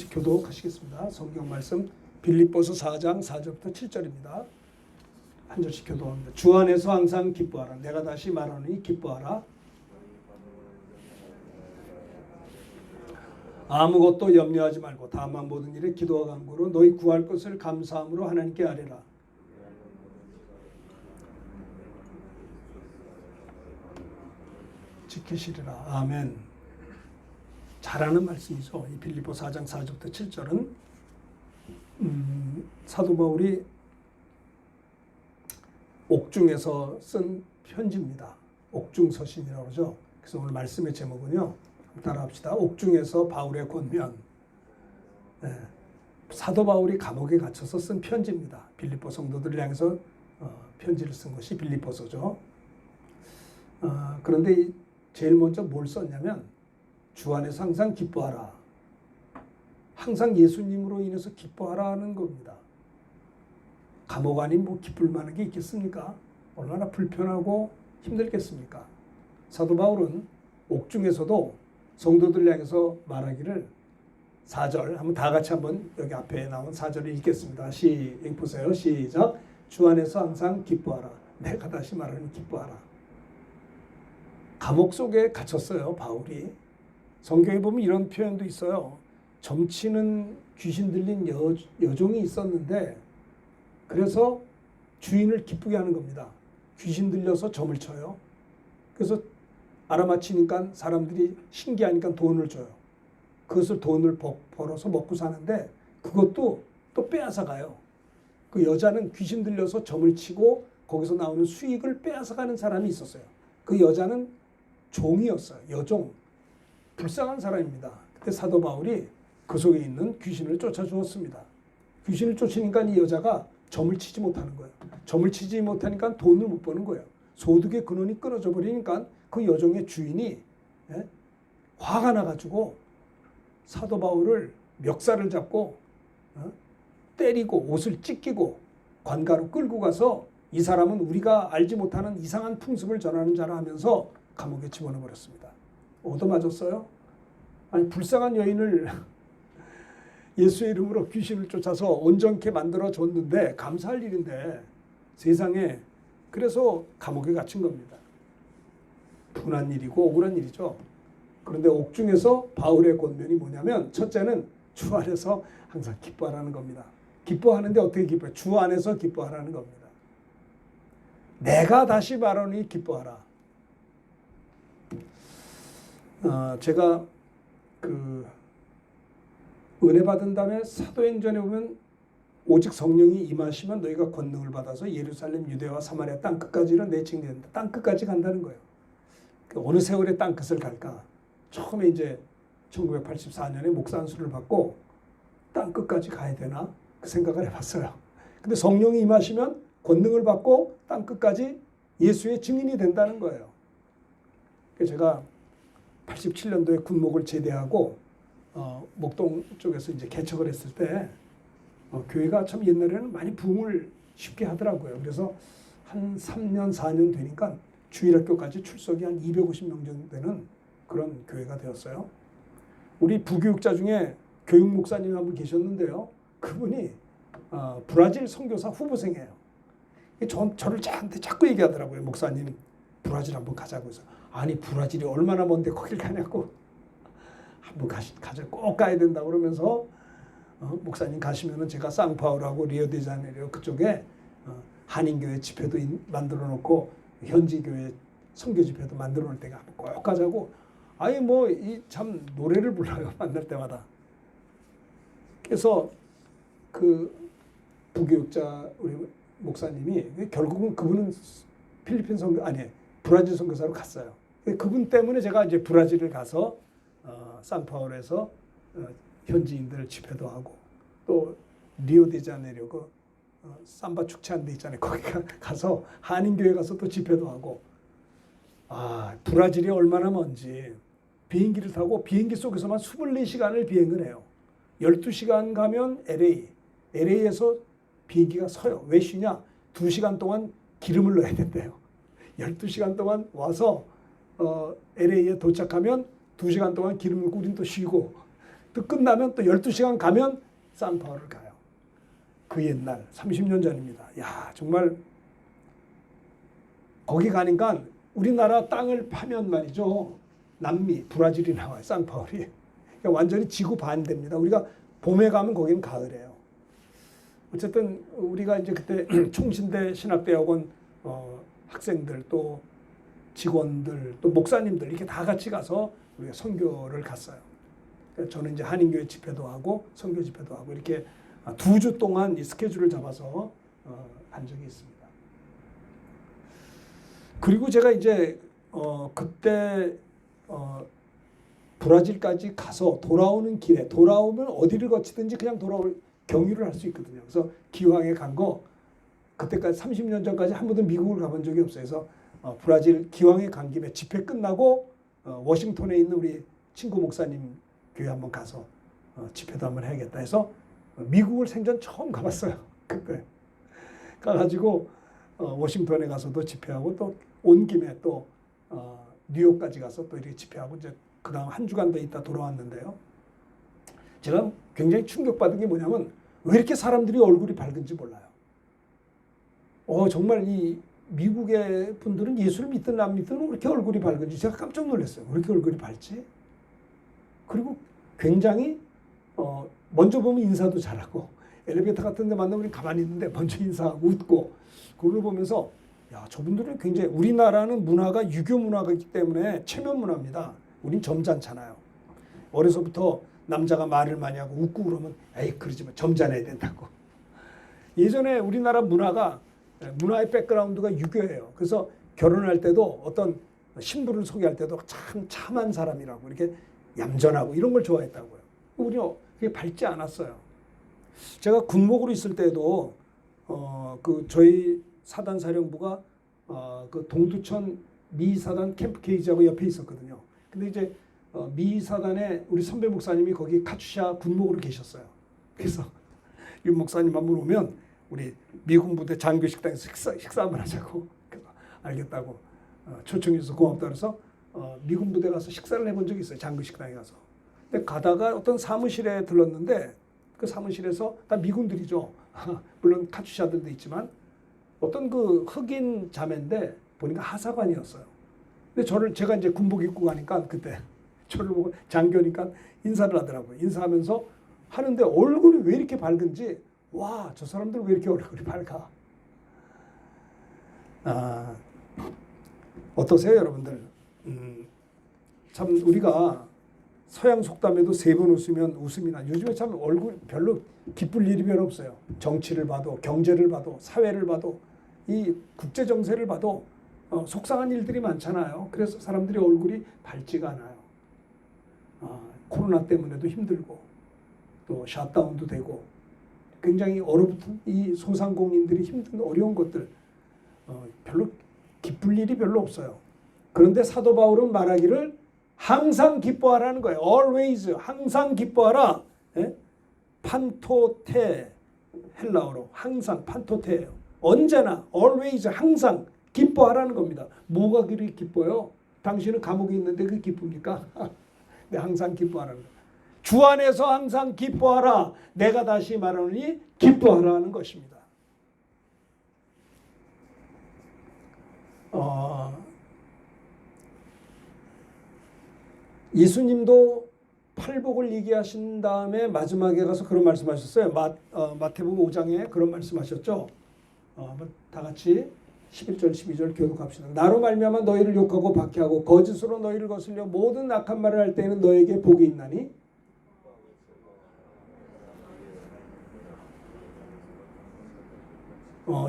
교독하시겠습니다. 성경 말씀 빌립보서 4장 4절부터 7절입니다. 한 절씩 교독합니다. 주 안에서 항상 기뻐하라. 내가 다시 말하노니 기뻐하라. 아무것도 염려하지 말고 다만 모든 일에 기도와 간구로 너희 구할 것을 감사함으로 하나님께 아뢰라. 지키시리라. 아멘. 잘하는 말씀이죠. 이 빌립보 4장 4절부터 7절은 사도 바울이 옥중에서 쓴 편지입니다. 옥중서신이라고 그러죠. 그래서 오늘 말씀의 제목은요. 따라합시다. 옥중에서 바울의 권면. 네. 사도 바울이 감옥에 갇혀서 쓴 편지입니다. 빌립보 성도들을 향해서 편지를 쓴 것이 빌립보서죠. 그런데 제일 먼저 뭘 썼냐면 주 안에서 항상 기뻐하라. 항상 예수님으로 인해서 기뻐하라는 겁니다. 감옥 안이 뭐 기쁠 만한 게 있겠습니까? 얼마나 불편하고 힘들겠습니까? 사도 바울은 옥중에서도 성도들 향해서 말하기를 4절 한번 다 같이 한번 여기 앞에 나온 4절을 읽겠습니다. 보세요. 시작. 주 안에서 항상 기뻐하라. 내가 다시 말하는 기뻐하라. 감옥 속에 갇혔어요. 바울이. 성경에 보면 이런 표현도 있어요. 점치는 귀신 들린 여종이 있었는데 그래서 주인을 기쁘게 하는 겁니다. 귀신 들려서 점을 쳐요. 그래서 알아맞히니까 사람들이 신기하니까 돈을 줘요. 그것을 돈을 벌어서 먹고 사는데 그것도 또 빼앗아 가요. 그 여자는 귀신 들려서 점을 치고 거기서 나오는 수익을 빼앗아 가는 사람이 있었어요. 그 여자는 종이었어요. 여종. 불쌍한 사람입니다. 그때 사도 바울이 그 속에 있는 귀신을 쫓아주었습니다. 귀신을 쫓으니까 이 여자가 점을 치지 못하는 거예요. 점을 치지 못하니까 돈을 못 버는 거예요. 소득의 근원이 끊어져 버리니까 그 여종의 주인이 화가 나가지고 사도 바울을 멱살을 잡고 때리고 옷을 찢기고 관가로 끌고 가서 이 사람은 우리가 알지 못하는 이상한 풍습을 전하는 자라 하면서 감옥에 집어넣어 버렸습니다. 얻어맞았어요. 아니 불쌍한 여인을 예수의 이름으로 귀신을 쫓아서 온전케 만들어 줬는데 감사할 일인데 세상에 그래서 감옥에 갇힌 겁니다. 분한 일이고 억울한 일이죠. 그런데 옥중에서 바울의 권면이 뭐냐면 첫째는 주 안에서 항상 기뻐하라는 겁니다. 기뻐하는데 어떻게 기뻐해요? 주 안에서 기뻐하라는 겁니다. 내가 다시 말하니 기뻐하라. 제가 은혜 받은 다음에 사도행전에 보면 오직 성령이 임하시면 너희가 권능을 받아서 예루살렘, 유대와 사마리아 땅 끝까지는 내칭된다. 땅 끝까지 간다는 거예요. 어느 세월에 땅 끝을 갈까? 처음에 이제 1984년에 목사 안수를 받고 땅 끝까지 가야 되나? 그 생각을 해봤어요. 근데 성령이 임하시면 권능을 받고 땅 끝까지 예수의 증인이 된다는 거예요. 그래서 제가 87년도에 군목을 제대하고 목동 쪽에서 이제 개척을 했을 때 교회가 참 옛날에는 많이 부흥을 쉽게 하더라고요. 그래서 한 3년 4년 되니까 주일학교까지 출석이 한 250명 정도 되는 그런 교회가 되었어요. 우리 부교육자 중에 교육 목사님 한 분 계셨는데요. 그분이 브라질 선교사 후보생이에요. 저를 저한테 자꾸 얘기하더라고요. 목사님 브라질 한번 가자고 해서. 아니 브라질이 얼마나 먼데 거길 가냐고. 한번 가자. 꼭 가야 된다 그러면서 목사님 가시면은 제가 상파울하고 리오데자네이루 그쪽에 한인교회 집회도 만들어 놓고 현지 교회 선교 집회도 만들어 놓을 때가 꼭 가자고. 아니 뭐 이 참 노래를 불러요. 만날 때마다. 그래서 그 부교육자 우리 목사님이 결국은 그분은 필리핀 선교 아니 브라질 선교사로 갔어요. 그분 때문에 제가 이제 브라질을 가서 산파울에서 현지인들 집회도 하고 또 리오데자네이루 그 삼바 축제하는 데 있잖아요. 거기 가서 한인교회 가서 또 집회도 하고. 브라질이 얼마나 먼지. 비행기를 타고 비행기 속에서만 24시간을 비행을 해요. 12시간 가면 LA에서 비행기가 서요. 왜 쉬냐? 2시간 동안 기름을 넣어야 된대요. 12시간 동안 와서 LA에 도착하면 2시간 동안 기름을 뿌린 또 쉬고 또 끝나면 또 12시간 가면 산파울을 가요. 그 옛날 30년 전입니다. 야, 정말 거기 가니까 우리나라 땅을 파면 말이죠. 남미, 브라질이 나와요. 산파울이. 그러니까 완전히 지구 반대입니다. 우리가 봄에 가면 거기는 가을이에요. 어쨌든 우리가 이제 그때 총신대 신학대학원 학생들 또 직원들 또 목사님들 이렇게 다 같이 가서 우리가 선교를 갔어요. 저는 이제 한인교회 집회도 하고 선교 집회도 하고 이렇게 2주 동안 이 스케줄을 잡아서 간 적이 있습니다. 그리고 제가 이제 그때 브라질까지 가서 돌아오는 길에 돌아오면 어디를 거치든지 그냥 돌아올 경유를 할 수 있거든요. 그래서 기왕에 간 거 그때까지 30년 전까지 한 번도 미국을 가본 적이 없어요. 그래서 브라질 기왕에 간 김에 집회 끝나고 워싱턴에 있는 우리 친구 목사님 교회 한번 가서 집회도 한번 해야겠다 해서 미국을 생전 처음 가봤어요. 그때 가가지고 워싱턴에 가서도 집회하고 또 온 김에 또 뉴욕까지 가서 또 이렇게 집회하고 이제 그다음 한 주간 더 있다 돌아왔는데요. 제가 굉장히 충격받은 게 뭐냐면 왜 이렇게 사람들이 얼굴이 밝은지 몰라요. 정말 이 미국의 분들은 예수를 믿든 안 믿든 왜 이렇게 얼굴이 밝은지 제가 깜짝 놀랐어요. 왜 이렇게 얼굴이 밝지? 그리고 굉장히 먼저 보면 인사도 잘하고 엘리베이터 같은 데 만나면 가만히 있는데 먼저 인사하고 웃고 그걸 보면서 야, 저분들은 굉장히 우리나라는 문화가 유교 문화이기 때문에 체면 문화입니다. 우린 점잖잖아요. 어려서부터 남자가 말을 많이 하고 웃고 그러면 에이 그러지 마 점잖아야 된다고. 예전에 우리나라 문화의 백그라운드가 유교예요. 그래서 결혼할 때도 어떤 신부를 소개할 때도 참 참한 사람이라고 이렇게 얌전하고 이런 걸 좋아했다고요. 우리는 그게 밝지 않았어요. 제가 군목으로 있을 때도 저희 사단 사령부가 그 동두천 미 사단 캠프 케이지하고 옆에 있었거든요. 근데 이제 미 사단에 우리 선배 목사님이 거기 카투샤 군목으로 계셨어요. 그래서 윤 목사님 한번 오면 우리 미군 부대 장교 식당에서 식사 한번 하자고. 그래서 알겠다고 초청해서 고맙다 그래서 미군 부대 가서 식사를 해본 적이 있어요. 장교 식당에 가서. 근데 가다가 어떤 사무실에 들렀는데 그 사무실에서 다 미군들이죠. 물론 카투샤들도 있지만 어떤 그 흑인 자매인데 보니까 하사관이었어요. 근데 제가 이제 군복 입고 가니까 그때 저를 보고 장교니까 인사를 하더라고요. 인사하면서 하는데 얼굴이 왜 이렇게 밝은지 와, 저 사람들 왜 이렇게 얼굴이 밝아? 어떠세요, 여러분들? 참 우리가 서양 속담에도 3번 웃으면 웃음이 나. 요즘에 참 얼굴 별로 기쁠 일이 별로 없어요. 정치를 봐도 경제를 봐도 사회를 봐도 이 국제 정세를 봐도 속상한 일들이 많잖아요. 그래서 사람들이 얼굴이 밝지가 않아요. 코로나 때문에도 힘들고 또 샷다운도 되고 굉장히 얼어붙은 이 소상공인들이 힘든 어려운 것들 별로 기쁠 일이 별로 없어요. 그런데 사도 바울은 말하기를 항상 기뻐하라는 거예요. always 항상 기뻐하라. 예? 판토테 헬라어로 항상 판토테예요. 언제나 always 항상 기뻐하라는 겁니다. 뭐가 그리 기뻐요? 당신은 감옥에 있는데 그 기쁩니까? 네, 항상 기뻐하라는 거예요. 주 안에서 항상 기뻐하라. 내가 다시 말하노니 기뻐하라는 것입니다. 예수님도 팔복을 얘기하신 다음에 마지막에 가서 그런 말씀하셨어요. 마태복음 5장에 그런 말씀하셨죠. 다 같이 11절 12절 교독합시다. 나로 말미암아 너희를 욕하고 박해하고 거짓으로 너희를 거슬려 모든 악한 말을 할 때에는 너에게 복이 있나니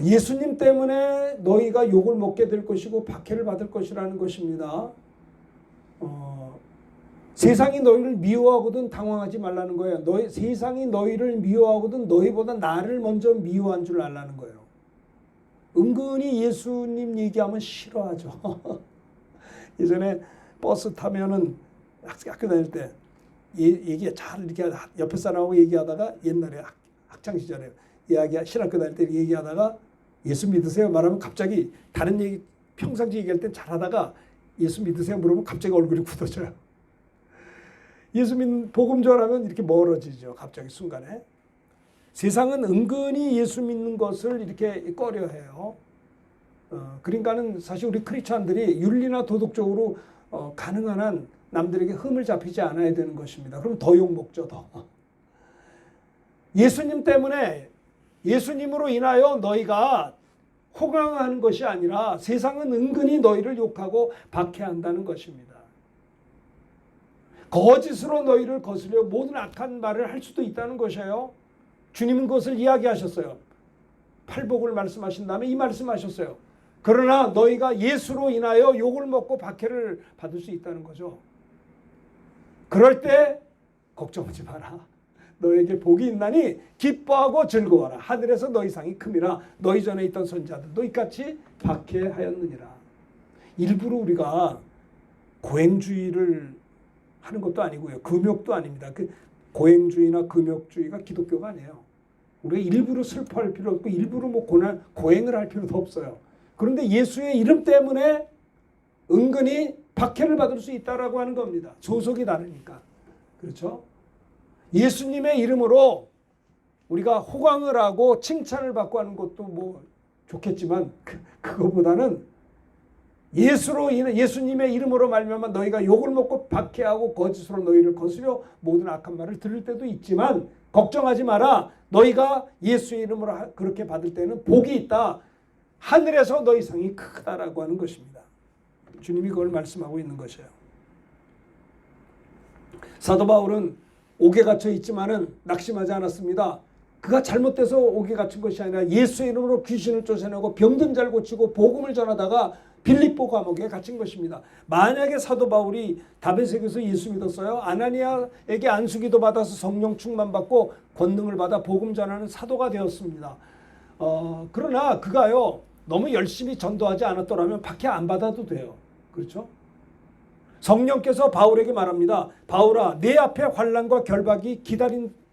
예수님 때문에 너희가 욕을 먹게 될 것이고 박해를 받을 것이라는 것입니다. 세상이 너희를 미워하거든 당황하지 말라는 거예요. 세상이 너희를 미워하거든 너희보다 나를 먼저 미워한 줄 알라는 거예요. 은근히 예수님 얘기하면 싫어하죠. 예전에 버스 타면은 학교 다닐 때 잘 이렇게 옆에 사람하고 얘기하다가 옛날에 학창 시절에 신학교 다닐 때 얘기하다가 예수 믿으세요 말하면 갑자기 다른 얘기 평상시 얘기할 때 잘하다가 예수 믿으세요 물어보면 갑자기 얼굴이 굳어져요. 예수 믿는 복음 전하면 이렇게 멀어지죠. 갑자기 순간에. 세상은 은근히 예수 믿는 것을 이렇게 꺼려해요. 그러니까는 사실 우리 크리스찬들이 윤리나 도덕적으로 가능한 한 남들에게 흠을 잡히지 않아야 되는 것입니다. 그럼 더 욕먹죠. 더. 예수님 때문에 예수님으로 인하여 너희가 호강하는 것이 아니라 세상은 은근히 너희를 욕하고 박해한다는 것입니다. 거짓으로 너희를 거스려 모든 악한 말을 할 수도 있다는 것이에요. 주님은 그것을 이야기하셨어요. 팔복을 말씀하신 다음에 이 말씀하셨어요. 그러나 너희가 예수로 인하여 욕을 먹고 박해를 받을 수 있다는 거죠. 그럴 때 걱정하지 마라. 너에게 복이 있나니 기뻐하고 즐거워라. 하늘에서 너희 상이 큼이라. 너희 전에 있던 선지자들도 이같이 박해하였느니라. 일부러 우리가 고행주의를 하는 것도 아니고요. 금욕도 아닙니다. 그 고행주의나 금욕주의가 기독교가 아니에요. 우리가 일부러 슬퍼할 필요 없고 일부러 뭐 고행을 할 필요도 없어요. 그런데 예수의 이름 때문에 은근히 박해를 받을 수 있다라고 하는 겁니다. 소속이 다르니까. 그렇죠? 예수님의 이름으로 우리가 호강을 하고 칭찬을 받고 하는 것도 뭐 좋겠지만 그거보다는 예수님의 이름으로 말미암아 너희가 욕을 먹고 박해하고 거짓으로 너희를 거스려 모든 악한 말을 들을 때도 있지만 걱정하지 마라. 너희가 예수의 이름으로 그렇게 받을 때는 복이 있다. 하늘에서 너희 상이 크다라고 하는 것입니다. 주님이 그걸 말씀하고 있는 것이에요. 사도 바울은 옥에 갇혀 있지만은 낙심하지 않았습니다. 그가 잘못돼서 옥에 갇힌 것이 아니라 예수의 이름으로 귀신을 쫓아내고 병든 자를 고치고 복음을 전하다가 빌립보 감옥에 갇힌 것입니다. 만약에 사도 바울이 다메섹에서 예수 믿었어요. 아나니아에게 안수기도 받아서 성령 충만받고 권능을 받아 복음 전하는 사도가 되었습니다. 그러나 그가요 너무 열심히 전도하지 않았더라면 박해 안 받아도 돼요. 그렇죠? 성령께서 바울에게 말합니다. 바울아, 내 앞에 환난과 결박이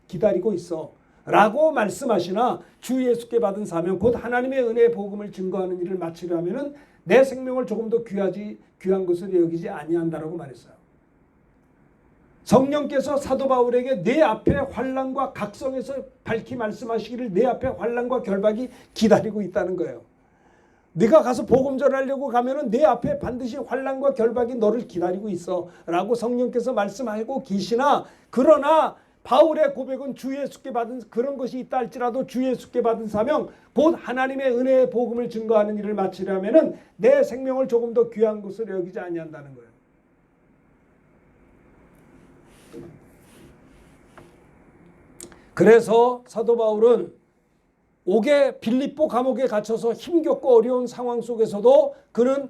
기다리고 있어 라고 말씀하시나 주 예수께 받은 사명 곧 하나님의 은혜의 복음을 증거하는 일을 마치려 하면은 내 생명을 조금 더 귀한 것으로 여기지 아니한다라고 말했어요. 성령께서 사도 바울에게 내 앞에 환난과 각성에서 밝히 말씀하시기를 내 앞에 환난과 결박이 기다리고 있다는 거예요. 네가 가서 복음 전하려고 가면은 내 앞에 반드시 환난과 결박이 너를 기다리고 있어 라고 성령께서 말씀하고 계시나 그러나 바울의 고백은 주 예수께 받은 그런 것이 있다 할지라도 주 예수께 받은 사명 곧 하나님의 은혜의 복음을 증거하는 일을 마치려면은 내 생명을 조금 더 귀한 것으로 여기지 아니한다는 거예요. 그래서 사도 바울은 빌립보 감옥에 갇혀서 힘겹고 어려운 상황 속에서도 그는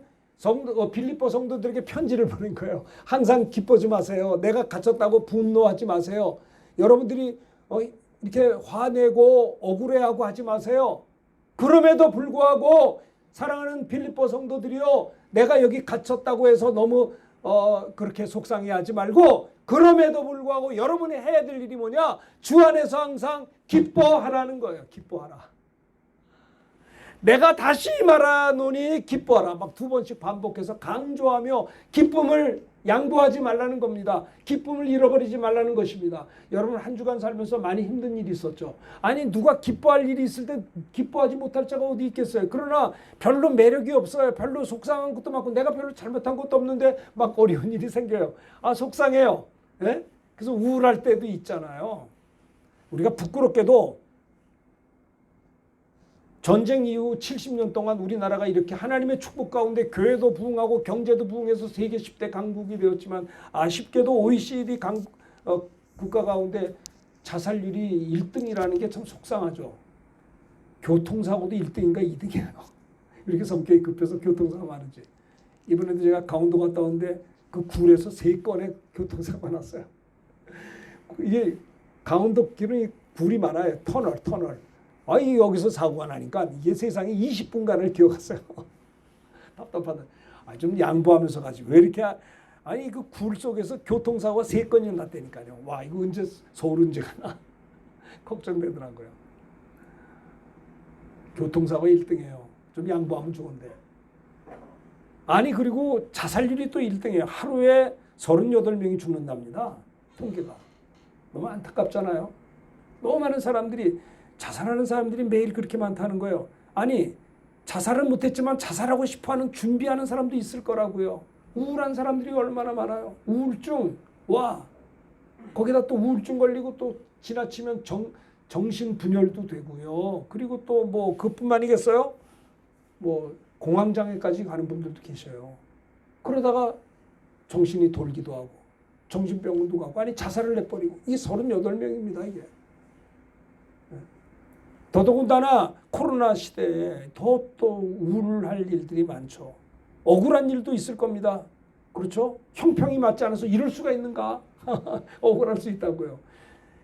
빌립보 성도들에게 편지를 보낸 거예요. 항상 기뻐지 마세요. 내가 갇혔다고 분노하지 마세요. 여러분들이 이렇게 화내고 억울해하고 하지 마세요. 그럼에도 불구하고 사랑하는 빌립보 성도들이요. 내가 여기 갇혔다고 해서 너무 그렇게 속상해하지 말고 그럼에도 불구하고 여러분이 해야 될 일이 뭐냐? 주 안에서 항상 기뻐하라는 거예요. 기뻐하라. 내가 다시 말하노니 기뻐하라. 막 2번씩 반복해서 강조하며 기쁨을 양보하지 말라는 겁니다. 기쁨을 잃어버리지 말라는 것입니다. 여러분 한 주간 살면서 많이 힘든 일이 있었죠. 아니 누가 기뻐할 일이 있을 때 기뻐하지 못할 자가 어디 있겠어요. 그러나 별로 매력이 없어요. 별로 속상한 것도 많고 내가 별로 잘못한 것도 없는데 막 어려운 일이 생겨요. 아 속상해요. 네? 그래서 우울할 때도 있잖아요. 우리가 부끄럽게도 전쟁 이후 70년 동안 우리나라가 이렇게 하나님의 축복 가운데 교회도 부흥하고 경제도 부흥해서 세계 10대 강국이 되었지만 아쉽게도 OECD 국가 가운데 자살률이 1등이라는 게 참 속상하죠. 교통사고도 1등인가 2등이에요. 이렇게 성격이 급해서 교통사고 많은지. 이번에도 제가 강원도 갔다 왔는데 그 굴에서 3건의 교통사고가 났어요. 이게 강원도 길은 굴이 많아요. 터널. 여기서 사고가 나니까 이게 세상에 20분간을 기어갔어요. 답답하다. 좀 양보하면서 가지. 왜 이렇게 그 굴 속에서 교통사고가 3건이나 났다니까요. 와 이거 언제 서울 언제 가나 걱정되더라고요. 교통사고 1등이에요. 좀 양보하면 좋은데. 그리고 자살률이 또 1등이에요. 하루에 38명이 죽는답니다. 통계가. 너무 안타깝잖아요. 너무 많은 사람들이 자살하는 사람들이 매일 그렇게 많다는 거예요. 아니 자살은 못했지만 자살하고 싶어하는 준비하는 사람도 있을 거라고요. 우울한 사람들이 얼마나 많아요. 우울증 와 거기다 또 우울증 걸리고 또 지나치면 정신분열도 되고요. 그리고 또 뭐 그뿐만이겠어요? 뭐 공황장애까지 가는 분들도 계셔요. 그러다가 정신이 돌기도 하고 정신병원도 가고 아니 자살을 해버리고 이 38명입니다 이게. 더더군다나 코로나 시대에 더 또 우울할 일들이 많죠. 억울한 일도 있을 겁니다. 그렇죠? 형평이 맞지 않아서 이럴 수가 있는가? 억울할 수 있다고요.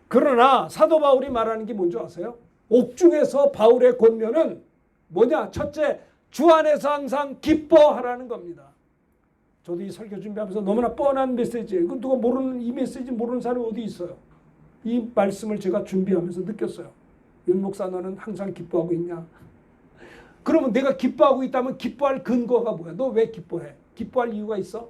그러나 사도 바울이 말하는 게 뭔지 아세요? 옥중에서 바울의 권면은 뭐냐? 첫째, 주 안에서 항상 기뻐하라는 겁니다. 저도 이 설교 준비하면서 너무나 뻔한 메시지예요. 이건 누가 모르는 이 메시지 모르는 사람이 어디 있어요? 이 말씀을 제가 준비하면서 느꼈어요. 윤 목사 너는 항상 기뻐하고 있냐? 그러면 내가 기뻐하고 있다면 기뻐할 근거가 뭐야? 너 왜 기뻐해? 기뻐할 이유가 있어?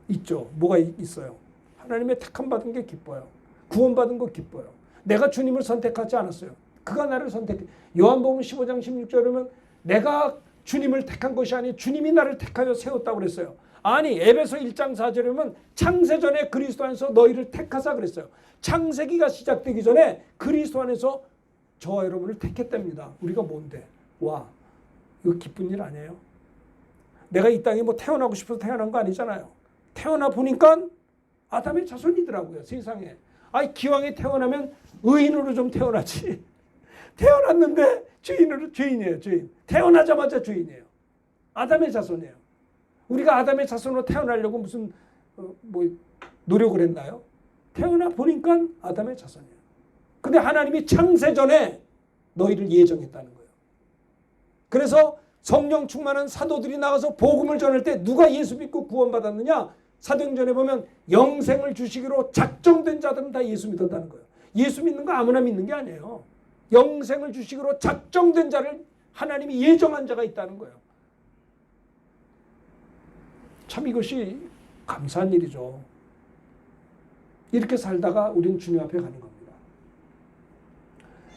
있죠. 뭐가 있어요? 하나님의 택함 받은 게 기뻐요. 구원받은 거 기뻐요. 내가 주님을 선택하지 않았어요. 그가 나를 선택해. 요한복음 15장 16절이면 내가 주님을 택한 것이 아니 주님이 나를 택하여 세웠다고 그랬어요. 아니 에베소 1장 4절이면 창세전에 그리스도 안에서 너희를 택하사 그랬어요. 창세기가 시작되기 전에 그리스도 안에서 저와 여러분을 택했답니다. 우리가 뭔데? 와 이거 기쁜 일 아니에요? 내가 이 땅에 뭐 태어나고 싶어서 태어난 거 아니잖아요. 태어나 보니까 아담의 자손이더라고요. 세상에. 아니 기왕에 태어나면 의인으로 좀 태어나지. 태어났는데 죄인이에요. 죄인. 태어나자마자 죄인이에요. 아담의 자손이에요. 우리가 아담의 자손으로 태어나려고 무슨 뭐 노력을 했나요? 태어나 보니까 아담의 자손이에요. 근데 하나님이 창세전에 너희를 예정했다는 거예요. 그래서 성령 충만한 사도들이 나가서 복음을 전할 때 누가 예수 믿고 구원받았느냐? 사도행전에 보면 영생을 주시기로 작정된 자들은 다 예수 믿었다는 거예요. 예수 믿는 거 아무나 믿는 게 아니에요. 영생을 주시기로 작정된 자를 하나님이 예정한 자가 있다는 거예요. 참 이것이 감사한 일이죠. 이렇게 살다가 우리는 주님 앞에 가는 겁니다.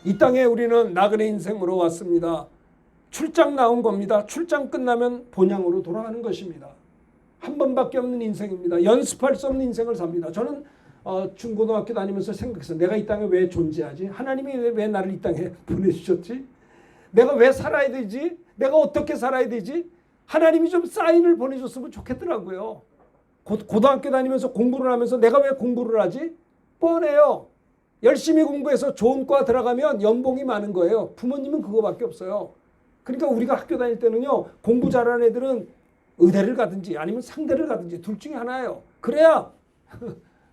이 땅에 우리는 나그네 인생으로 왔습니다. 출장 나온 겁니다. 출장 끝나면 본향으로 돌아가는 것입니다. 한 번밖에 없는 인생입니다. 연습할 수 없는 인생을 삽니다. 저는 중고등학교 다니면서 생각했어요. 내가 이 땅에 왜 존재하지? 하나님이 왜 나를 이 땅에 보내주셨지? 내가 왜 살아야 되지? 내가 어떻게 살아야 되지? 하나님이 좀 사인을 보내줬으면 좋겠더라고요. 고등학교 다니면서 공부를 하면서 내가 왜 공부를 하지? 뻔해요. 열심히 공부해서 좋은 과 들어가면 연봉이 많은 거예요. 부모님은 그거밖에 없어요. 그러니까 우리가 학교 다닐 때는요. 공부 잘하는 애들은 의대를 가든지 아니면 상대를 가든지 둘 중에 하나예요. 그래야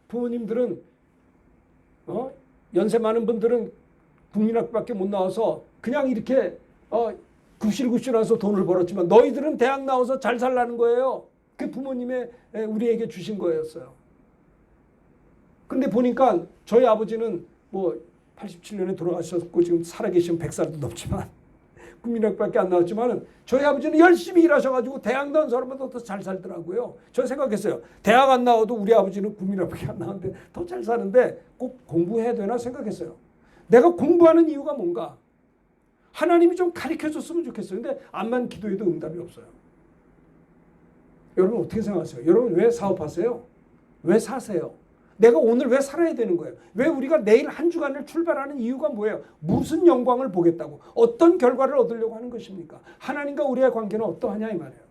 부모님들은 연세 많은 분들은 국민학교밖에 못 나와서 그냥 이렇게 굽실굽실해서 돈을 벌었지만 너희들은 대학 나와서 잘 살라는 거예요. 그 부모님의 우리에게 주신 거였어요. 근데 보니까 저희 아버지는 뭐 87년에 돌아가셨고 지금 살아계시면 100살도 넘지만 국민학교밖에 안 나왔지만 저희 아버지는 열심히 일하셔가지고 대학 나온 사람보다 더 잘 살더라고요. 저 생각했어요. 대학 안 나와도 우리 아버지는 국민학교밖에 안 나왔는데 더 잘 사는데 꼭 공부해야 되나 생각했어요. 내가 공부하는 이유가 뭔가? 하나님이 좀 가르쳐줬으면 좋겠어요. 근데 암만 기도해도 응답이 없어요. 여러분 어떻게 생각하세요? 여러분 왜 사업하세요? 왜 사세요? 내가 오늘 왜 살아야 되는 거예요? 왜 우리가 내일 한 주간을 출발하는 이유가 뭐예요? 무슨 영광을 보겠다고? 어떤 결과를 얻으려고 하는 것입니까? 하나님과 우리의 관계는 어떠하냐 이 말이에요.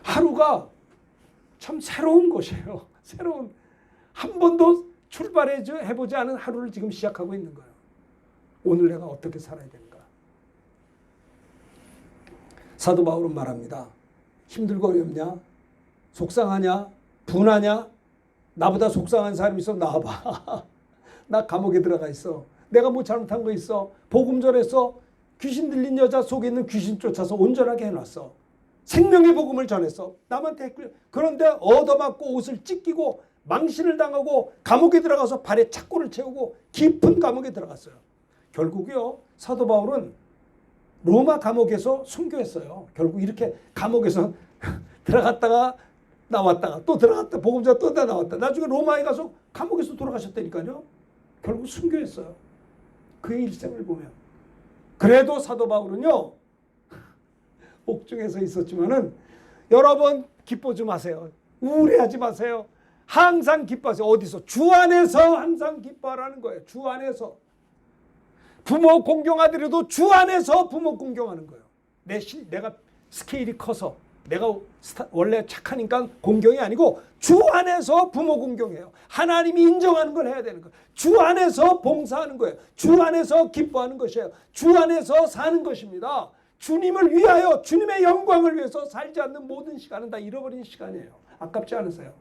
하루가 참 새로운 것이에요. 새로운 한 번도 출발해보지 않은 하루를 지금 시작하고 있는 거예요. 오늘 내가 어떻게 살아야 되는가? 사도 바울은 말합니다. 힘들고 어렵냐? 속상하냐? 분하냐? 나보다 속상한 사람 있어? 나와봐. 나 감옥에 들어가 있어. 내가 뭐 잘못한 거 있어? 복음 전했어? 귀신 들린 여자 속에 있는 귀신 쫓아서 온전하게 해놨어. 생명의 복음을 전했어. 남한테 했고요. 그런데 얻어맞고 옷을 찢기고 망신을 당하고 감옥에 들어가서 발에 착고를 채우고 깊은 감옥에 들어갔어요. 결국요 사도 바울은 로마 감옥에서 순교했어요. 결국 이렇게 감옥에서 들어갔다가 나왔다가 또 들어갔다 복음자 또 다 나왔다. 나중에 로마에 가서 감옥에서 돌아가셨다니까요. 결국 순교했어요. 그의 일생을 보면. 그래도 사도 바울은요, 옥중에서 있었지만은 여러분 기뻐 좀 하세요. 우울해하지 마세요. 항상 기뻐하세요. 어디서? 주 안에서 항상 기뻐하라는 거예요. 주 안에서. 부모 공경하더라도 주 안에서 부모 공경하는 거예요. 내가 스케일이 커서 내가 원래 착하니까 공경이 아니고 주 안에서 부모 공경해요. 하나님이 인정하는 걸 해야 되는 거예요. 주 안에서 봉사하는 거예요. 주 안에서 기뻐하는 것이에요. 주 안에서 사는 것입니다. 주님을 위하여 주님의 영광을 위해서 살지 않는 모든 시간은 다 잃어버린 시간이에요. 아깝지 않으세요?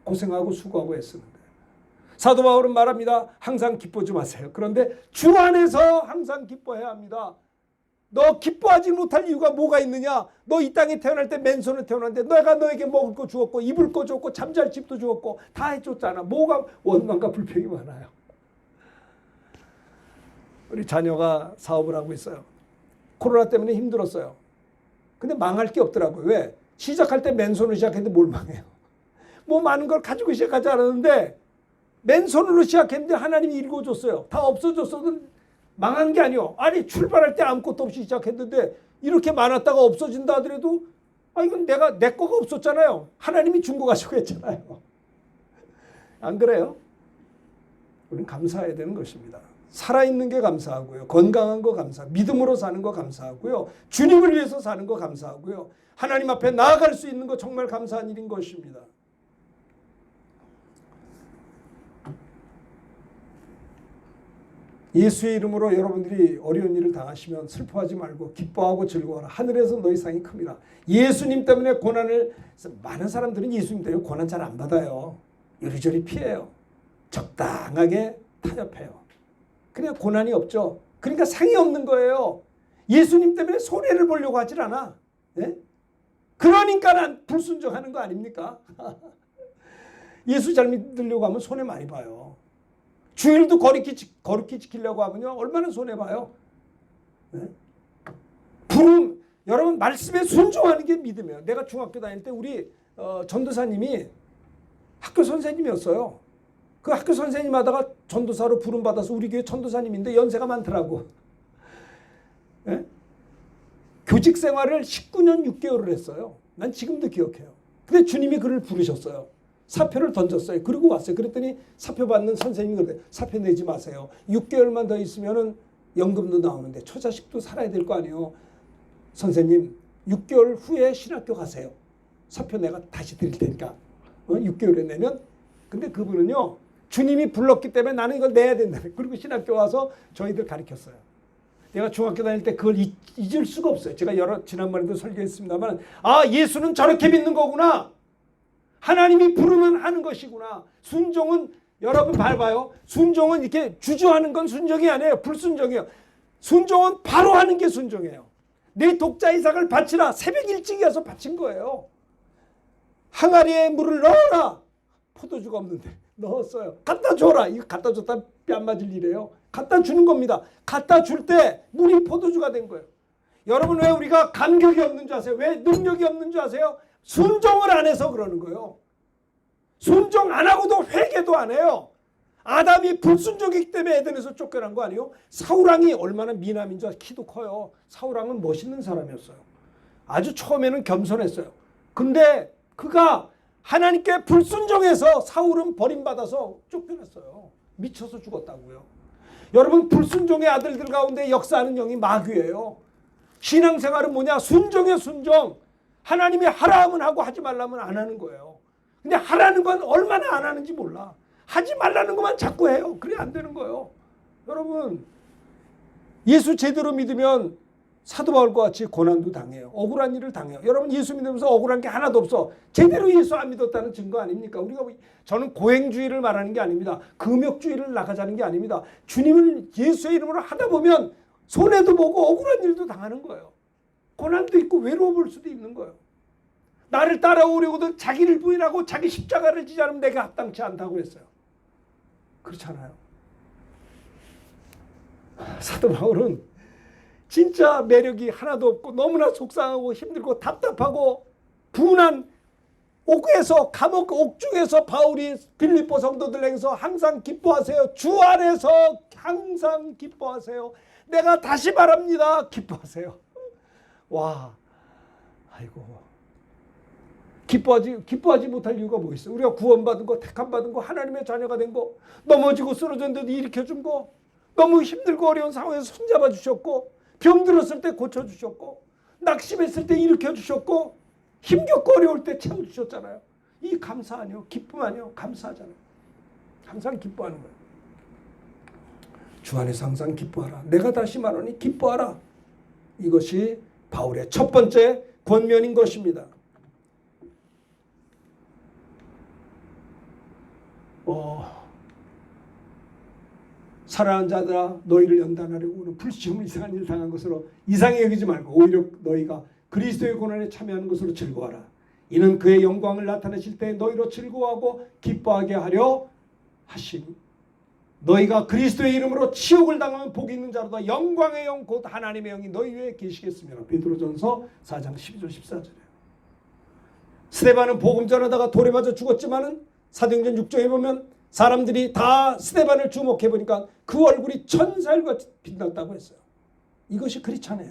고생하고 수고하고 애쓰는데. 사도 바울은 말합니다. 항상 기뻐지 마세요. 그런데 주 안에서 항상 기뻐해야 합니다. 너 기뻐하지 못할 이유가 뭐가 있느냐? 너 이 땅에 태어날 때 맨손으로 태어났는데 내가 너에게 먹을 거 주었고 입을 거 줬고 잠잘 집도 주었고 다 해줬잖아. 뭐가 원망과 불평이 많아요. 우리 자녀가 사업을 하고 있어요. 코로나 때문에 힘들었어요. 근데 망할 게 없더라고요. 왜? 시작할 때 맨손으로 시작했는데 뭘 망해요? 뭐 많은 걸 가지고 시작하지 않았는데 맨손으로 시작했는데 하나님이 읽어줬어요. 다 없어졌어도 망한 게 아니요. 아니 출발할 때 아무것도 없이 시작했는데 이렇게 많았다가 없어진다 하더라도 이건 내 거가 없었잖아요. 하나님이 준 거 가지고 했잖아요. 안 그래요? 우리는 감사해야 되는 것입니다. 살아있는 게 감사하고요. 건강한 거 감사하고 믿음으로 사는 거 감사하고요. 주님을 위해서 사는 거 감사하고요. 하나님 앞에 나아갈 수 있는 거 정말 감사한 일인 것입니다. 예수의 이름으로 여러분들이 어려운 일을 당하시면 슬퍼하지 말고 기뻐하고 즐거워하라. 하늘에서 너희 상이 큽니다. 예수님 때문에 고난을, 많은 사람들은 예수님 때문에 고난 잘 안 받아요. 이리저리 피해요. 적당하게 타협해요. 그냥 고난이 없죠. 그러니까 상이 없는 거예요. 예수님 때문에 손해를 보려고 하질 않아. 네? 그러니까 난 불순종하는 거 아닙니까? 예수 잘 믿으려고 하면 손해 많이 봐요. 주일도 거룩히 지키려고 하면요 얼마나 손해봐요. 네? 여러분 말씀에 순종하는 게 믿음이에요. 내가 중학교 다닐 때 우리 전도사님이 학교 선생님이었어요. 그 학교 선생님 하다가 전도사로 부름받아서 우리 교회 전도사님인데 연세가 많더라고. 네? 교직 생활을 19년 6개월을 했어요. 난 지금도 기억해요. 근데 주님이 그를 부르셨어요. 사표를 던졌어요. 그리고 왔어요. 그랬더니 사표 받는 선생님이 그러대. 사표 내지 마세요. 6개월만 더 있으면은 연금도 나오는데 처자식도 살아야 될 거 아니에요. 선생님 6개월 후에 신학교 가세요. 사표 내가 다시 드릴 테니까. 6개월에 내면. 근데 그분은요. 주님이 불렀기 때문에 나는 이걸 내야 된다. 그리고 신학교 와서 저희들 가르쳤어요. 내가 중학교 다닐 때 그걸 잊을 수가 없어요. 제가 지난번에도 설교했습니다만 예수는 저렇게 믿는 거구나. 하나님이 부르면 하는 것이구나. 순종은 여러분 봐요. 순종은 이렇게 주저하는 건 순종이 아니에요. 불순종이에요. 순종은 바로 하는 게 순종이에요. 내 독자 이삭을 바치라. 새벽 일찍 와서 바친 거예요. 항아리에 물을 넣어라. 포도주가 없는데 넣었어요. 갖다 줘라. 이거 갖다 줬다 뺨 맞을 일이에요. 갖다 주는 겁니다. 갖다 줄 때 물이 포도주가 된 거예요. 여러분 왜 우리가 감격이 없는 줄 아세요? 왜 능력이 없는 줄 아세요? 순종을 안 해서 그러는 거예요. 순종 안 하고도 회개도 안 해요. 아담이 불순종이기 때문에 에덴에서 쫓겨난 거 아니에요? 사울왕이 얼마나 미남인 줄 키도 커요. 사울왕은 멋있는 사람이었어요. 아주 처음에는 겸손했어요. 근데 그가 하나님께 불순종해서 사울은 버림받아서 쫓겨났어요. 미쳐서 죽었다고요. 여러분 불순종의 아들들 가운데 역사하는 영이 마귀예요. 신앙생활은 뭐냐? 순종의 순종. 하나님이 하라 하면 하고 하지 말라면 안 하는 거예요. 근데 하라는 건 얼마나 안 하는지 몰라. 하지 말라는 것만 자꾸 해요. 그래 안 되는 거예요. 여러분 예수 제대로 믿으면 사도 바울과 같이 고난도 당해요. 억울한 일을 당해요. 여러분 예수 믿으면서 억울한 게 하나도 없어. 제대로 예수 안 믿었다는 증거 아닙니까? 저는 고행주의를 말하는 게 아닙니다. 금욕주의를 나가자는 게 아닙니다. 주님을 예수의 이름으로 하다 보면 손해도 보고 억울한 일도 당하는 거예요. 고난도 있고 외로워 볼 수도 있는 거예요. 나를 따라오려거든 자기를 부인하고 자기 십자가를 지지 않으면 내가 합당치 않다고 했어요. 그렇잖아요. 사도 바울은 진짜 매력이 하나도 없고 너무나 속상하고 힘들고 답답하고 분한 옥에서 감옥 옥중에서 바울이 빌립보 성도들 향해서 항상 기뻐하세요. 주 안에서 항상 기뻐하세요. 내가 다시 말합니다. 기뻐하세요. 와, 아이고, 기뻐하지 못할 이유가 뭐 있어? 우리가 구원받은 거, 택함받은 거, 하나님의 자녀가 된 거, 넘어지고 쓰러졌는데도 일으켜준 거, 너무 힘들고 어려운 상황에서 손잡아 주셨고, 병들었을 때 고쳐주셨고, 낙심했을 때 일으켜주셨고, 힘겹고 어려울 때 채워주셨잖아요. 이 감사 아니요? 기쁨 아니요? 감사하잖아요. 항상 기뻐하는 거예요. 주 안에서 항상 기뻐하라. 내가 다시 말하니 기뻐하라. 이것이 바울의 첫 번째 권면인 것입니다. 사랑하는 자들아, 너희를 연단하려고 오는 불시험을 이상한 일 당한 것으로 이상히 여기지 말고 오히려 너희가 그리스도의 고난에 참여하는 것으로 즐거워하라. 이는 그의 영광을 나타내실 때 너희로 즐거워하고 기뻐하게 하려 하시니 너희가 그리스도의 이름으로 치욕을 당하면 복이 있는 자로다. 영광의 영 곧 하나님의 영이 너희 위에 계시겠으며. 베드로전서 4장 12절 14절이에요. 스데반은 복음 전하다가 돌에 맞아 죽었지만은 사도행전 6장에 보면 사람들이 다 스데반을 주목해 보니까 그 얼굴이 천사일같이 빛났다고 했어요. 이것이 그리스도예요.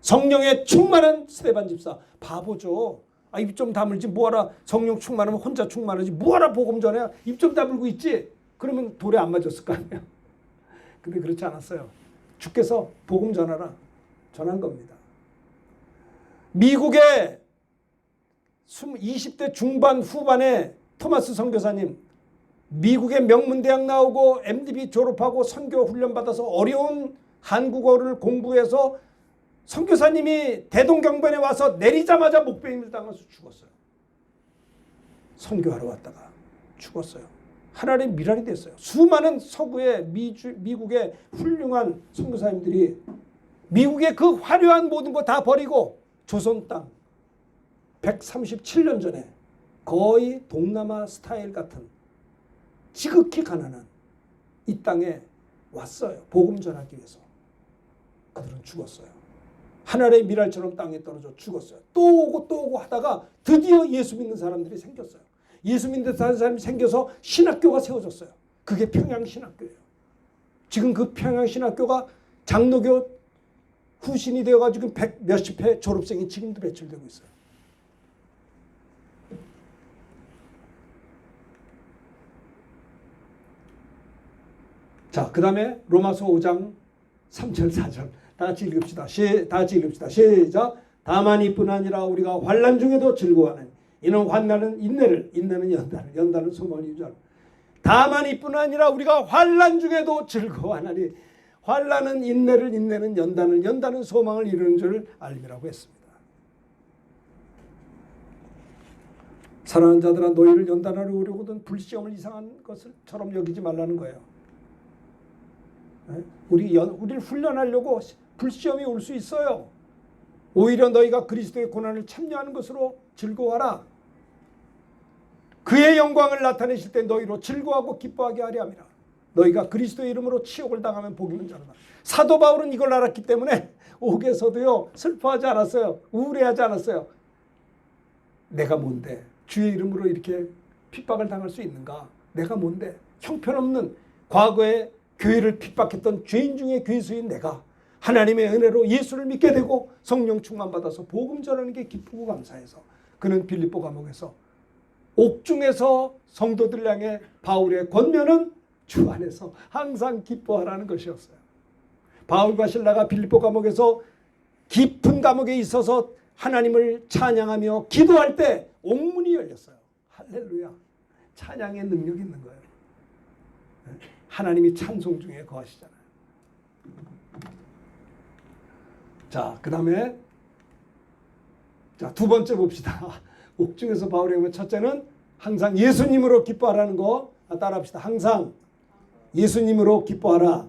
성령에 충만한 스데반 집사. 바보죠. 입 좀 다물지 뭐하라. 성령 충만하면 혼자 충만하지 뭐하라 복음 전해. 입 좀 다물고 있지. 그러면 돌에 안 맞았을 거 아니에요. 근데 그렇지 않았어요. 주께서 복음 전하라. 전한 겁니다. 미국의 20대 중반 후반에 토마스 선교사님, 미국의 명문대학 나오고 MDB 졸업하고 선교 훈련 받아서 어려운 한국어를 공부해서 선교사님이 대동경변에 와서 내리자마자 목베임을 당해서 죽었어요. 선교하러 왔다가 죽었어요. 하나님의 미랄이 됐어요. 수많은 서구의 미국의 훌륭한 선교사님들이 미국의 그 화려한 모든 거 다 버리고 조선 땅 137년 전에 거의 동남아 스타일 같은 지극히 가난한 이 땅에 왔어요. 복음 전하기 위해서. 그들은 죽었어요. 하늘의 미랄처럼 땅에 떨어져 죽었어요. 또 오고 하다가 드디어 예수 믿는 사람들이 생겼어요. 예수 믿는 사람이 생겨서 신학교가 세워졌어요. 그게 평양신학교예요. 지금 그 평양신학교가 장로교 후신이 되어가지고 몇십 회 졸업생이 지금도 배출되고 있어요. 자, 그 다음에 로마서 5장 3절 4절 다 같이 읽읍시다. 시작. 다만 이뿐 아니라 우리가 환난 중에도 즐거워하는 이는 환난은 인내를, 인내는 연단을, 연단은 소망을 유지하는. 다만 이뿐 아니라 우리가 환난 중에도 즐거워하나니 환난은 인내를, 인내는 연단을, 연단은 소망을 이루는 줄 알미라고 했습니다. 사랑하는 자들아, 너희를 연단하려 오려거든 불시험을 이상한 것처럼 여기지 말라는 거예요. 우리를 훈련하려고 불시험이 올 수 있어요. 오히려 너희가 그리스도의 고난을 참여하는 것으로 즐거워하라. 그의 영광을 나타내실 때 너희로 즐거워하고 기뻐하게 하려 함이라. 너희가 그리스도의 이름으로 치욕을 당하면 복이 있는 자로다. 사도 바울은 이걸 알았기 때문에 옥에서도요 슬퍼하지 않았어요. 우울해하지 않았어요. 내가 뭔데 주의 이름으로 이렇게 핍박을 당할 수 있는가? 내가 뭔데? 형편없는 과거에 교회를 핍박했던 죄인 중에 괴수인 내가 하나님의 은혜로 예수를 믿게 되고 성령 충만 받아서 복음 전하는 게 기쁘고 감사해서 그는 빌립보 감옥에서 옥중에서 성도들 향해 바울의 권면은 주 안에서 항상 기뻐하라는 것이었어요. 바울과 실라가 빌립보 감옥에서 깊은 감옥에 있어서 하나님을 찬양하며 기도할 때 옥문이 열렸어요. 할렐루야. 찬양의 능력이 있는 거예요. 하나님이 찬송 중에 거하시잖아요. 자, 그 다음에 두 번째 봅시다. 옥중에서 바울이 오면 첫째는 항상 예수님으로 기뻐하라는 거 따라합시다. 항상 예수님으로 기뻐하라.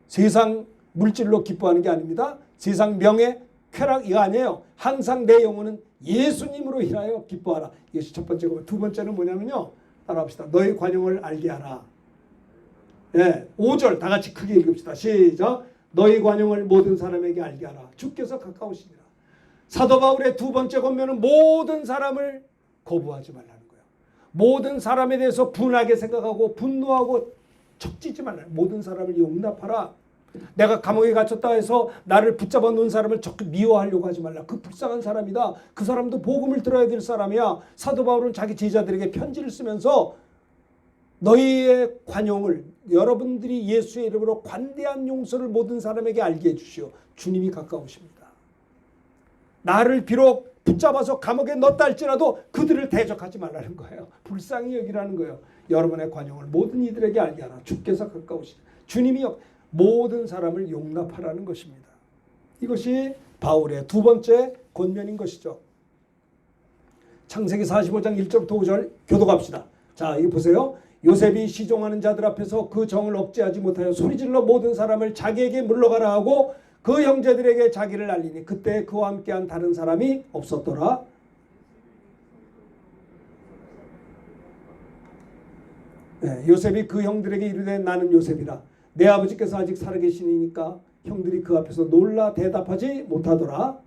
세상 물질로 기뻐하는 게 아닙니다. 세상 명예, 쾌락 이거 아니에요. 항상 내 영혼은 예수님으로 인하여 기뻐하라. 이것이 첫 번째고 두 번째는 뭐냐면요. 따라합시다. 너의 관용을 알게 하라. 5절 다 같이 크게 읽읍시다. 시작. 너의 관용을 모든 사람에게 알게 하라. 주께서 가까우시니라. 사도 바울의 두 번째 권면은 모든 사람을 거부하지 말라는 거예요. 모든 사람에 대해서 분하게 생각하고 분노하고 척지지 말라. 모든 사람을 용납하라. 내가 감옥에 갇혔다 해서 나를 붙잡아 놓은 사람을 적극 미워하려고 하지 말라. 그 불쌍한 사람이다. 그 사람도 복음을 들어야 될 사람이야. 사도 바울은 자기 제자들에게 편지를 쓰면서 너희의 관용을, 여러분들이 예수의 이름으로 관대한 용서를 모든 사람에게 알게 해주시오. 주님이 가까우십니다. 나를 비록 붙잡아서 감옥에 넣었다 할지라도 그들을 대적하지 말라는 거예요. 불쌍히 여기라는 거예요. 여러분의 관용을 모든 이들에게 알게 하라. 주께서 가까우시다. 주님이 모든 사람을 용납하라는 것입니다. 이것이 바울의 두 번째 권면인 것이죠. 창세기 45장 1절부터 5절 교독합시다. 자, 이거 보세요. 요셉이 시종하는 자들 앞에서 그 정을 억제하지 못하여 소리질러 모든 사람을 자기에게 물러가라 하고 그 형제들에게 자기를 알리니 그때 그와 함께한 다른 사람이 없었더라. 네, 요셉이 그 형들에게 이르되 나는 요셉이라. 내 아버지께서 아직 살아계시니까 형들이 그 앞에서 놀라 대답하지 못하더라.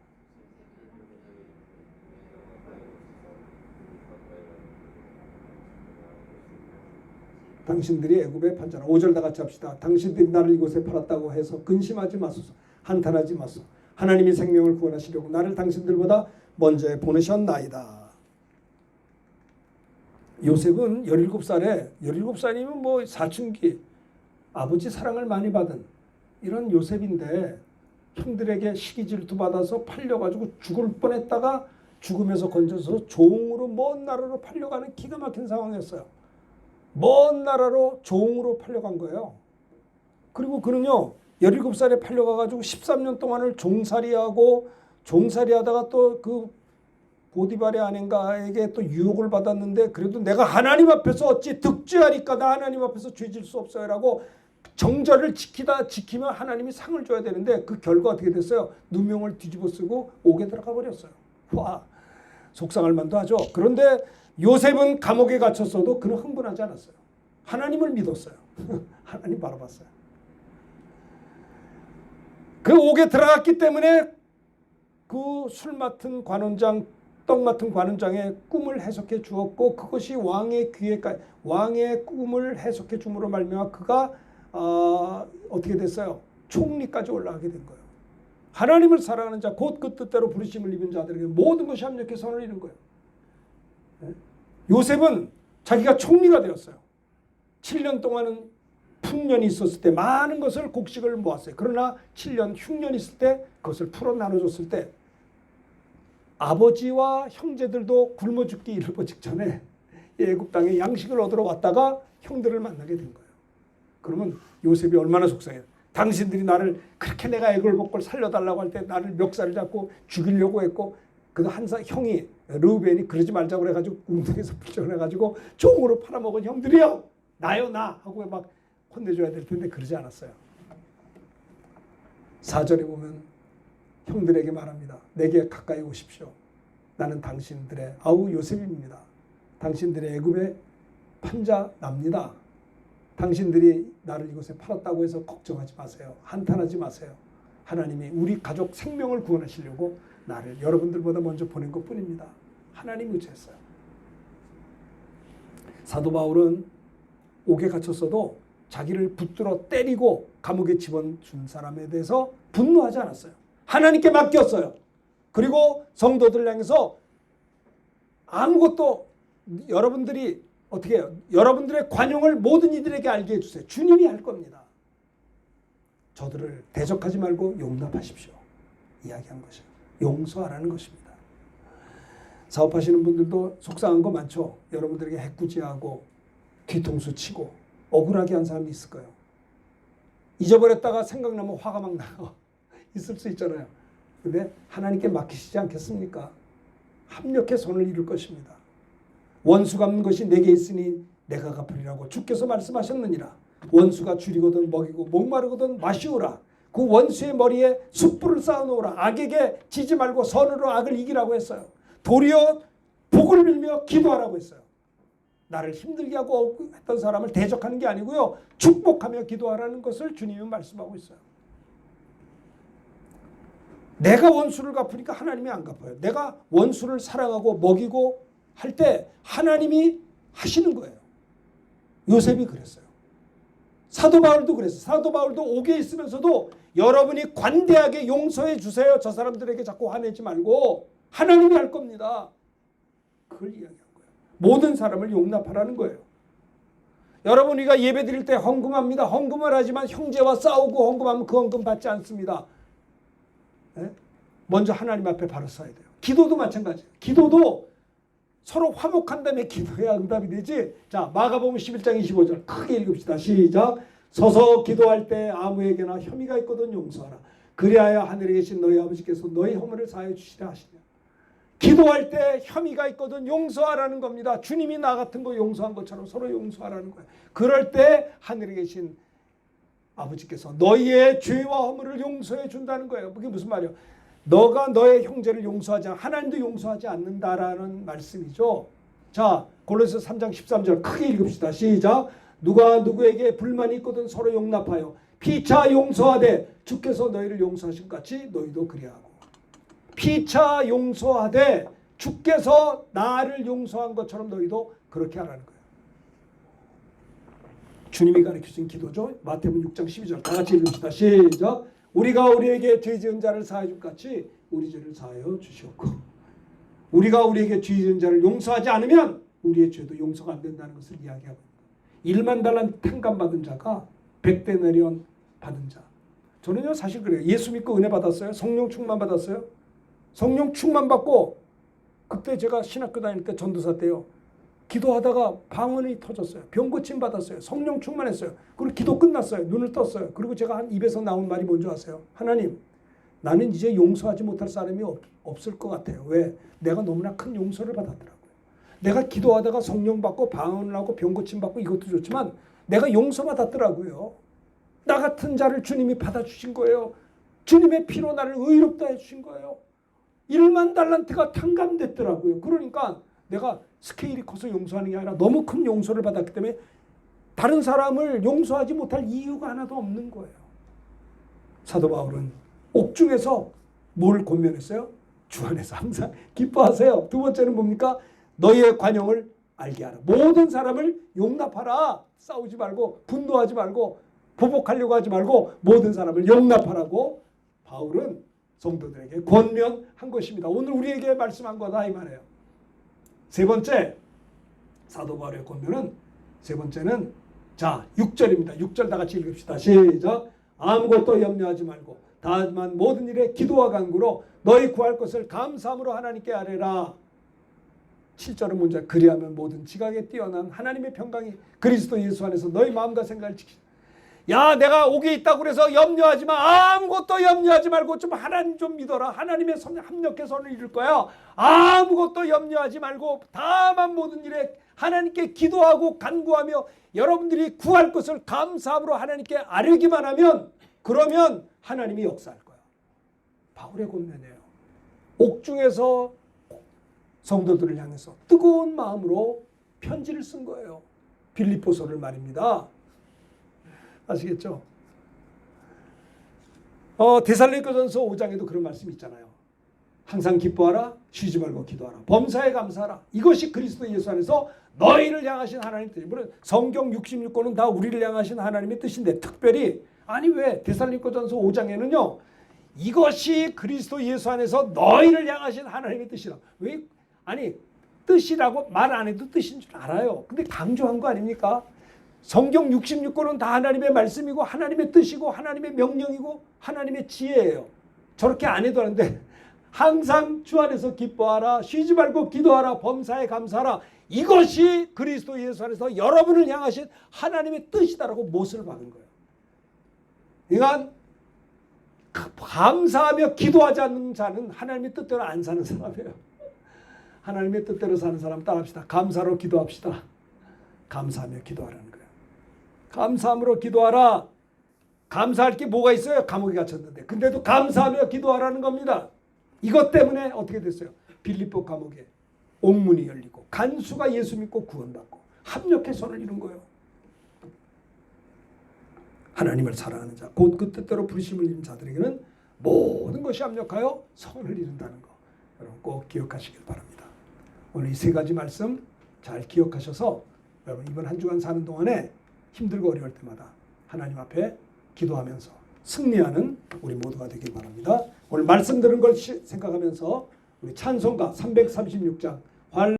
당신들이 애굽에 판자라. 5절 다 같이 합시다. 당신들이 나를 이곳에 팔았다고 해서 근심하지 마소서. 한탄하지 마소. 하나님이 생명을 구원하시려고 나를 당신들보다 먼저 보내셨나이다. 요셉은 17살이면 뭐 사춘기, 아버지 사랑을 많이 받은 이런 요셉인데 형들에게 시기 질투 받아서 팔려가지고 죽을 뻔했다가 죽음에서 건져서 종으로 먼 나라로 팔려가는 기가 막힌 상황이었어요. 먼 나라로 종으로 팔려간 거예요. 그리고 그는요 17살에 팔려가가지고 13년 동안을 종살이하고 종살이하다가 또 그 보디발의 아내인가에게 또 유혹을 받았는데 그래도 내가 하나님 앞에서 어찌 득죄하리까 나 하나님 앞에서 죄질 수 없어요라고 정절을 지키면 하나님이 상을 줘야 되는데 그 결과 어떻게 됐어요? 누명을 뒤집어 쓰고 옥에 들어가 버렸어요. 와, 속상할 만도 하죠. 그런데 요셉은 감옥에 갇혔어도 그는 흥분하지 않았어요. 하나님을 믿었어요. 하나님 바라봤어요. 그 옥에 들어갔기 때문에 그 술 맡은 관원장, 떡 맡은 관원장의 꿈을 해석해 주었고 그것이 왕의 귀에까지 왕의 꿈을 해석해 줌으로 말미암아 그가 어떻게 됐어요? 총리까지 올라가게 된 거예요. 하나님을 사랑하는 자, 곧 그 뜻대로 부르심을 입은 자들에게 모든 것이 합력해 선을 이룬 거예요. 요셉은 자기가 총리가 되었어요. 7년 동안은 풍년이 있었을 때 많은 것을 곡식을 모았어요. 그러나 7년 흉년이 있을 때 그것을 풀어 나눠줬을 때 아버지와 형제들도 굶어 죽기 일보 직전에 애굽 땅에 양식을 얻으러 왔다가 형들을 만나게 된 거예요. 그러면 요셉이 얼마나 속상해요. 당신들이 나를 그렇게 내가 애걸복걸 살려달라고 할 때 나를 멱살을 잡고 죽이려고 했고 그 형이 르우벤이 그러지 말자고 그래가지고 웅덩이에서 풀려내가지고 종으로 팔아먹은 형들이요 나요 나 하고 막 혼내줘야 될 텐데 그러지 않았어요. 4절에 보면 형들에게 말합니다. 내게 가까이 오십시오. 나는 당신들의 요셉입니다. 당신들의 애굽의 판자 납니다. 당신들이 나를 이곳에 팔았다고 해서 걱정하지 마세요. 한탄하지 마세요. 하나님이 우리 가족 생명을 구원하시려고 나를 여러분들보다 먼저 보낸 것뿐입니다. 하나님 의지했어요. 사도 바울은 옥에 갇혔어도 자기를 붙들어 때리고 감옥에 집어준 사람에 대해서 분노하지 않았어요. 하나님께 맡겼어요. 그리고 성도들 향해서 아무것도 여러분들이 어떻게 해요? 여러분들의 관용을 모든 이들에게 알게 해주세요. 주님이 할 겁니다. 저들을 대적하지 말고 용납하십시오. 이야기한 것이에요. 용서하라는 것입니다. 사업하시는 분들도 속상한 거 많죠. 여러분들에게 해꾸지하고 뒤통수 치고 억울하게 한 사람이 있을 거예요. 잊어버렸다가 생각나면 화가 막 나고 있을 수 있잖아요. 근데 하나님께 맡기시지 않겠습니까? 합력해 손을 이룰 것입니다. 원수 갚는 것이 내게 있으니 내가 갚으리라고 주께서 말씀하셨느니라. 원수가 줄이거든 먹이고 목마르거든 마시우라. 그 원수의 머리에 숯불을 쌓아놓으라. 악에게 지지 말고 선으로 악을 이기라고 했어요. 도리어 복을 빌며 기도하라고 했어요. 나를 힘들게 하고 했던 사람을 대적하는 게 아니고요. 축복하며 기도하라는 것을 주님이 말씀하고 있어요. 내가 원수를 갚으니까 하나님이 안 갚아요. 내가 원수를 사랑하고 먹이고 할 때 하나님이 하시는 거예요. 요셉이 그랬어요. 사도 바울도 그랬어요. 사도 바울도 옥에 있으면서도 여러분이 관대하게 용서해 주세요. 저 사람들에게 자꾸 화내지 말고 하나님이 할 겁니다. 그걸 이야기한 거예요. 모든 사람을 용납하라는 거예요. 여러분, 우리가 예배 드릴 때 헌금합니다. 헌금을 하지만 형제와 싸우고 헌금하면 그 헌금 받지 않습니다. 네? 먼저 하나님 앞에 바로 서야 돼요. 기도도 마찬가지예요. 기도도 서로 화목한 다음에 기도해야 응답이 되지. 자, 마가복음 11장 25절 크게 읽읍시다. 시작. 서서 기도할 때 아무에게나 혐의가 있거든 용서하라. 그리하여 하늘에 계신 너희 아버지께서 너희 허물을 사하여 주시라 하시냐. 기도할 때 혐의가 있거든 용서하라는 겁니다. 주님이 나 같은 거 용서한 것처럼 서로 용서하라는 거예요. 그럴 때 하늘에 계신 아버지께서 너희의 죄와 허물을 용서해 준다는 거예요. 그게 무슨 말이에요? 너가 너의 형제를 용서하지 않아 하나님도 용서하지 않는다라는 말씀이죠. 자, 골로새서 3장 13절 크게 읽읍시다. 시작. 누가 누구에게 불만이 있거든 서로 용납하여 피차 용서하되 주께서 너희를 용서하신 것 같이 너희도 그리하고. 피차 용서하되 주께서 나를 용서한 것처럼 너희도 그렇게 하라는 거예요. 주님이 가르쳐준 기도죠. 마태복음 6장 12절 다 같이 읽읍시다. 시작. 우리가 우리에게 죄 지은 자를 사하여 줄 같이 우리 죄를 사하여 주시옵고 우리가 우리에게 죄 지은 자를 용서하지 않으면 우리의 죄도 용서가 안 된다는 것을 이야기하고 있습니다. 1만 달란트 탕감 받은 자가 100데나리온 받은 자. 저는요 사실 그래요. 예수 믿고 은혜 받았어요. 성령 충만 받았어요. 성령 충만 받고 그때 제가 신학교 다닐 때 전도사 때요. 기도하다가 방언이 터졌어요. 병 고침 받았어요. 성령 충만했어요. 그리고 기도 끝났어요. 눈을 떴어요. 그리고 제가 한 입에서 나온 말이 뭔지 아세요? 하나님, 나는 이제 용서하지 못할 사람이 없을 것 같아요. 왜? 내가 너무나 큰 용서를 받았더라고요. 내가 기도하다가 성령 받고 방언을 하고 병 고침 받고 이것도 좋지만 내가 용서받았더라고요. 나 같은 자를 주님이 받아주신 거예요. 주님의 피로 나를 의롭다 해주신 거예요. 1만 달란트가 탕감됐더라고요. 그러니까 내가 스케일이 커서 용서하는 게 아니라 너무 큰 용서를 받았기 때문에 다른 사람을 용서하지 못할 이유가 하나도 없는 거예요. 사도 바울은 옥중에서 뭘 권면했어요? 주 안에서 항상 기뻐하세요. 두 번째는 뭡니까? 너희의 관용을 알게 하라. 모든 사람을 용납하라. 싸우지 말고 분노하지 말고 보복하려고 하지 말고 모든 사람을 용납하라고 바울은 성도들에게 권면한 것입니다. 오늘 우리에게 말씀한 거다 이 말이에요. 세 번째 사도 바울의 권면은 세 번째는 자 6절입니다. 6절 다 같이 읽읍시다. 시작. 아무것도 염려하지 말고 다만 모든 일에 기도와 간구로 너희 구할 것을 감사함으로 하나님께 아뢰라. 7절은 문제. 그리하면 모든 지각에 뛰어난 하나님의 평강이 그리스도 예수 안에서 너희 마음과 생각을 지키라. 야, 내가 옥에 있다고 그래서 염려하지 마. 아무것도 염려하지 말고 좀 하나님 좀 믿어라. 하나님의 합력의 선을 이룰 거야. 아무것도 염려하지 말고 다만 모든 일에 하나님께 기도하고 간구하며 여러분들이 구할 것을 감사함으로 하나님께 아뢰기만 하면 그러면 하나님이 역사할 거야. 바울의 권면이에요. 옥중에서 성도들을 향해서 뜨거운 마음으로 편지를 쓴 거예요. 빌립보서를 말입니다. 아시겠죠? 데살로니가전서 5장에도 그런 말씀이 있잖아요. 항상 기뻐하라, 쉬지 말고 기도하라, 범사에 감사하라. 이것이 그리스도 예수 안에서 너희를 향하신 하나님의 뜻이에요. 물론 성경 66권은 다 우리를 향하신 하나님의 뜻인데 특별히 아니 왜 데살로니가전서 5장에는요. 이것이 그리스도 예수 안에서 너희를 향하신 하나님의 뜻이라. 왜? 아니 뜻이라고 말 안 해도 뜻인 줄 알아요. 근데 강조한 거 아닙니까? 성경 66권은 다 하나님의 말씀이고 하나님의 뜻이고 하나님의 명령이고 하나님의 지혜예요. 저렇게 안 해도 하는데 항상 주 안에서 기뻐하라, 쉬지 말고 기도하라, 범사에 감사하라. 이것이 그리스도 예수 안에서 여러분을 향하신 하나님의 뜻이다라고 못을 박은 거예요. 그러니까 감사하며 기도하지 않는 자는 하나님의 뜻대로 안 사는 사람이에요. 하나님의 뜻대로 사는 사람 따라합시다. 감사로 기도합시다. 감사하며 기도하라는 거예요. 감사함으로 기도하라. 감사할 게 뭐가 있어요? 감옥에 갇혔는데. 근데도 감사하며 기도하라는 겁니다. 이것 때문에 어떻게 됐어요? 빌립보 감옥에 옥문이 열리고 간수가 예수 믿고 구원받고 합력의 선을 이룬 거예요. 하나님을 사랑하는 자, 곧 그 뜻대로 부르심을 입은 자들에게는 모든 것이 합력하여 선을 이룬다는 거. 여러분 꼭 기억하시길 바랍니다. 오늘 이 세 가지 말씀 잘 기억하셔서 여러분 이번 한 주간 사는 동안에 힘들고 어려울 때마다 하나님 앞에 기도하면서 승리하는 우리 모두가 되길 바랍니다. 오늘 말씀 들은 걸 생각하면서 우리 찬송가 336장